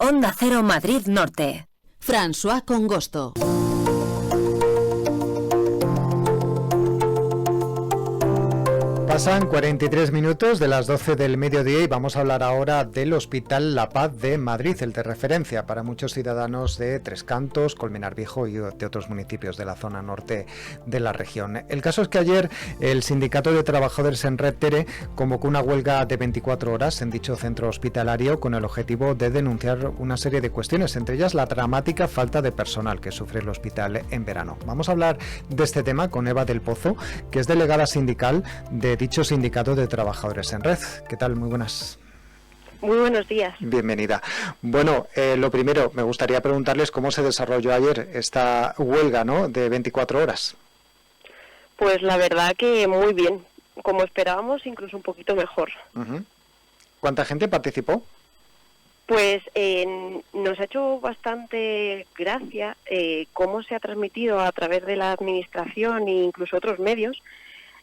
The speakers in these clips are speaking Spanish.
Onda Cero Madrid Norte. François Congosto. Pasan 43 minutos de las 12 del mediodía y vamos a hablar ahora del Hospital La Paz de Madrid, el de referencia para muchos ciudadanos de Tres Cantos, Colmenar Viejo y de otros municipios de la zona norte de la región. El caso es que ayer el Sindicato de Trabajadores en Red Tere convocó una huelga de 24 horas en dicho centro hospitalario con el objetivo de denunciar una serie de cuestiones, entre ellas la dramática falta de personal que sufre el hospital en verano. Vamos a hablar de este tema con Eva del Pozo, que es delegada sindical de dicho Sindicato de Trabajadores en Red. ¿Qué tal? Muy buenas. Muy buenos días. Bienvenida. Bueno, lo primero, me gustaría preguntarles cómo se desarrolló ayer esta huelga, ¿no?, de 24 horas. Pues la verdad que muy bien, como esperábamos, incluso un poquito mejor. Uh-huh. ¿Cuánta gente participó? Pues nos ha hecho bastante gracia cómo se ha transmitido a través de la administración e incluso otros medios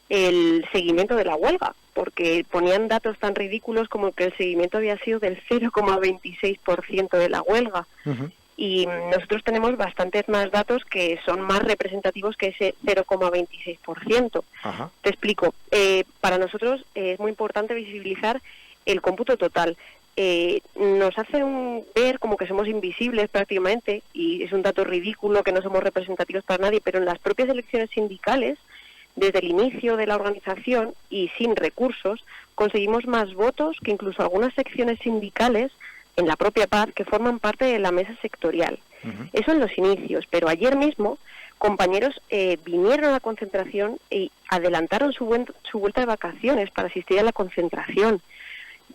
el seguimiento de la huelga, porque ponían datos tan ridículos como que el seguimiento había sido del 0,26% de la huelga. Uh-huh. Y nosotros tenemos bastantes más datos que son más representativos que ese 0,26%. Uh-huh. Te explico. Para nosotros es muy importante visibilizar el cómputo total. Nos hacen ver como que somos invisibles prácticamente, y es un dato ridículo que no somos representativos para nadie, pero en las propias elecciones sindicales, desde el inicio de la organización y sin recursos, conseguimos más votos que incluso algunas secciones sindicales en la propia Paz que forman parte de la mesa sectorial. Uh-huh. Eso en los inicios, pero ayer mismo compañeros vinieron a la concentración y adelantaron su vuelta de vacaciones para asistir a la concentración.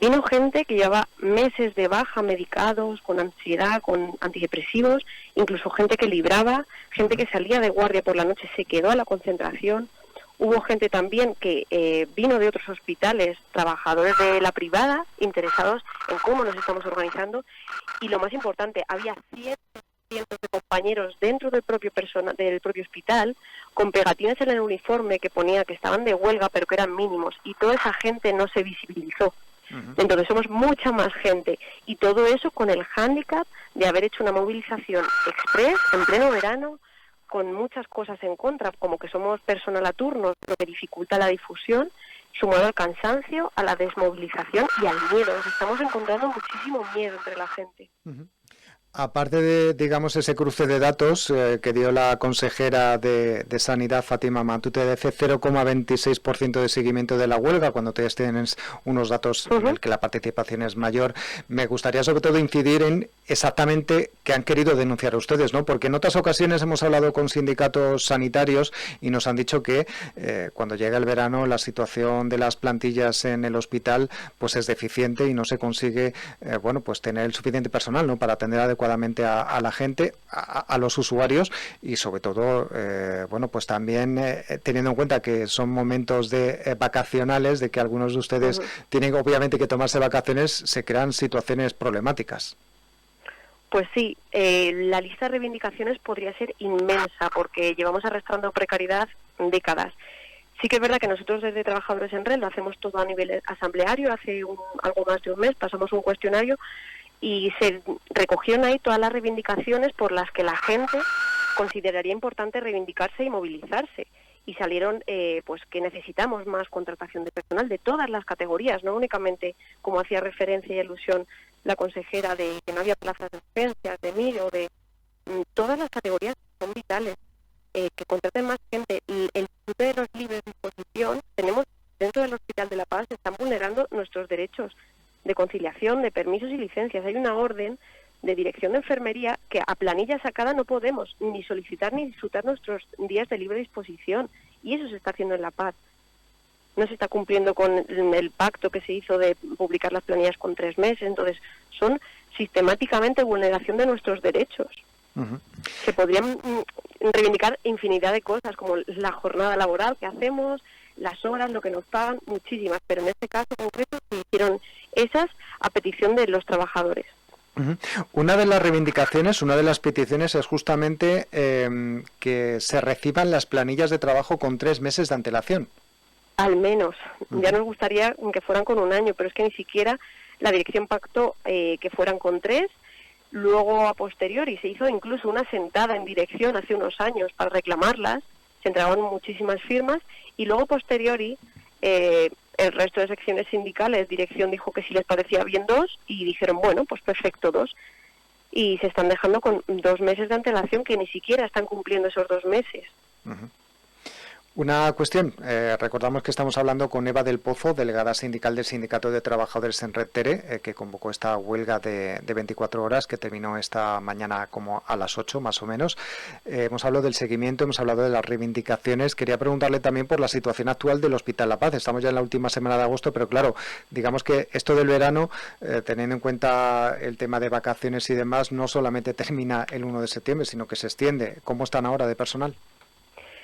Vino gente que llevaba meses de baja, medicados, con ansiedad, con antidepresivos, incluso gente que libraba, gente que salía de guardia por la noche, se quedó a la concentración. Hubo gente también que vino de otros hospitales, trabajadores de la privada, interesados en cómo nos estamos organizando. Y lo más importante, había cientos de compañeros dentro del propio hospital con pegatines en el uniforme que ponía que estaban de huelga, pero que eran mínimos. Y toda esa gente no se visibilizó. Uh-huh. Entonces somos mucha más gente. Y todo eso con el hándicap de haber hecho una movilización express en pleno verano, con muchas cosas en contra, como que somos personal a turnos, lo que dificulta la difusión, sumado al cansancio, a la desmovilización y al miedo. Nos estamos encontrando muchísimo miedo entre la gente. Uh-huh. Aparte de, digamos, ese cruce de datos que dio la consejera de Sanidad, Fátima Matute, de ese 0,26% de seguimiento de la huelga, cuando ustedes tienen unos datos en el que la participación es mayor, me gustaría sobre todo incidir en exactamente qué han querido denunciar ustedes, ¿no? Porque en otras ocasiones hemos hablado con sindicatos sanitarios y nos han dicho que cuando llega el verano la situación de las plantillas en el hospital pues es deficiente y no se consigue pues tener el suficiente personal, ¿no?, para atender adecuadamente a la gente, a los usuarios y sobre todo pues también teniendo en cuenta que son momentos de vacacionales, de que algunos de ustedes uh-huh. tienen obviamente que tomarse vacaciones, se crean situaciones problemáticas. Pues sí, la lista de reivindicaciones podría ser inmensa porque llevamos arrastrando precariedad décadas. Sí que es verdad que nosotros desde Trabajadores en Red lo hacemos todo a nivel asambleario, hace algo más de un mes pasamos un cuestionario y se recogieron ahí todas las reivindicaciones por las que la gente consideraría importante reivindicarse y movilizarse. Y salieron pues que necesitamos más contratación de personal de todas las categorías, no únicamente, como hacía referencia y alusión la consejera, de que no había plazas de urgencias, de MIR o de todas las categorías son vitales, que contraten más gente. El Instituto de los Libres de Disposición, tenemos dentro del Hospital de La Paz, se están vulnerando nuestros derechos de conciliación, de permisos y licencias. Hay una orden de dirección de enfermería que a planilla sacada no podemos ni solicitar ni disfrutar nuestros días de libre disposición, y eso se está haciendo en La Paz. No se está cumpliendo con el pacto que se hizo de publicar las planillas con 3 meses, entonces son sistemáticamente vulneración de nuestros derechos. Uh-huh. Se podrían reivindicar infinidad de cosas, como la jornada laboral que hacemos, las horas, lo que nos pagan, muchísimas, pero en este caso concreto se hicieron esas a petición de los trabajadores. Uh-huh. Una de las reivindicaciones, una de las peticiones es justamente que se reciban las planillas de trabajo con 3 meses de antelación. Al menos. Uh-huh. Ya nos gustaría que fueran con 1 año, pero es que ni siquiera la dirección pactó que fueran con 3. Luego, a posteriori, se hizo incluso una sentada en dirección hace unos años para reclamarlas, se entregaron muchísimas firmas, y luego, a posteriori, el resto de secciones sindicales, dirección dijo que sí les parecía bien 2, y dijeron, bueno, pues perfecto, 2. Y se están dejando con 2 meses de antelación, que ni siquiera están cumpliendo esos 2 meses. Uh-huh. Una cuestión, recordamos que estamos hablando con Eva del Pozo, delegada sindical del Sindicato de Trabajadores en Red Tere, que convocó esta huelga de 24 horas que terminó esta mañana como a las 8 más o menos. Hemos hablado del seguimiento, hemos hablado de las reivindicaciones. Quería preguntarle también por la situación actual del Hospital La Paz. Estamos ya en la última semana de agosto, pero claro, digamos que esto del verano, teniendo en cuenta el tema de vacaciones y demás, no solamente termina el 1 de septiembre, sino que se extiende. ¿Cómo están ahora de personal?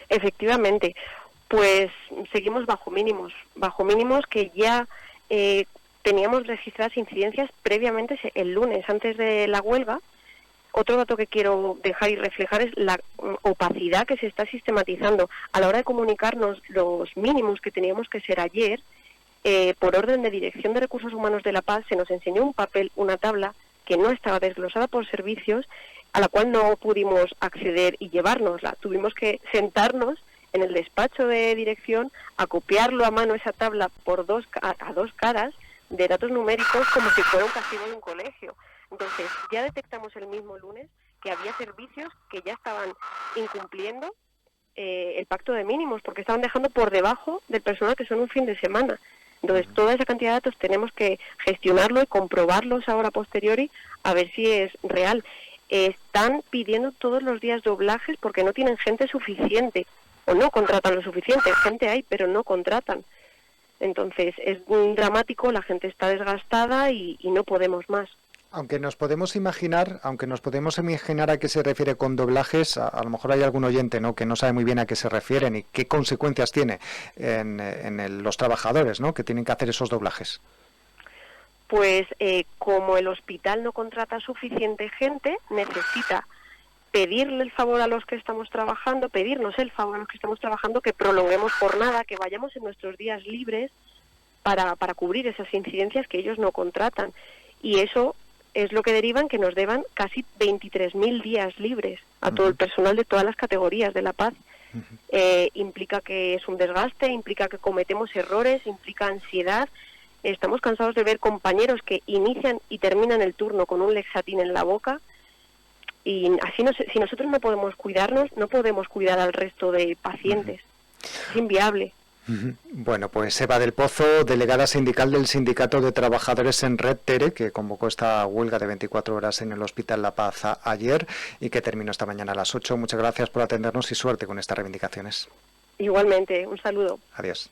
Efectivamente, pues seguimos bajo mínimos que ya teníamos registradas incidencias previamente el lunes, antes de la huelga. Otro dato que quiero dejar y reflejar es la opacidad que se está sistematizando a la hora de comunicarnos los mínimos que teníamos que ser ayer. Por orden de Dirección de Recursos Humanos de La Paz se nos enseñó un papel, una tabla que no estaba desglosada por servicios, a la cual no pudimos acceder y llevárnosla. Tuvimos que sentarnos en el despacho de dirección a copiarlo a mano esa tabla por a dos caras de datos numéricos, como si fuera un castigo de un colegio. Entonces, ya detectamos el mismo lunes que había servicios que ya estaban incumpliendo el pacto de mínimos, porque estaban dejando por debajo del personal que son un fin de semana. Entonces, toda esa cantidad de datos tenemos que gestionarlo y comprobarlos ahora a posteriori a ver si es real. Están pidiendo todos los días doblajes porque no tienen gente suficiente o no contratan lo suficiente. Gente hay, pero no contratan. Entonces es dramático, la gente está desgastada y no podemos más. Aunque nos podemos imaginar a qué se refiere con doblajes, a lo mejor hay algún oyente, ¿no?, que no sabe muy bien a qué se refieren y qué consecuencias tiene en los trabajadores, ¿no?, que tienen que hacer esos doblajes. Pues como el hospital no contrata suficiente gente, necesita pedirle el favor a los que estamos trabajando, pedirnos el favor a los que estamos trabajando, que prolonguemos jornada, que vayamos en nuestros días libres para cubrir esas incidencias que ellos no contratan. Y eso es lo que deriva en que nos deban casi 23.000 días libres a todo el personal de todas las categorías de La Paz. Implica que es un desgaste, implica que cometemos errores, implica ansiedad. Estamos cansados de ver compañeros que inician y terminan el turno con un Lexatin en la boca, y así si nosotros no podemos cuidarnos, no podemos cuidar al resto de pacientes. Es inviable. Bueno, pues Eva del Pozo, delegada sindical del Sindicato de Trabajadores en Red Tere, que convocó esta huelga de 24 horas en el Hospital La Paz ayer y que terminó esta mañana a las 8. Muchas gracias por atendernos y suerte con estas reivindicaciones. Igualmente, un saludo. Adiós.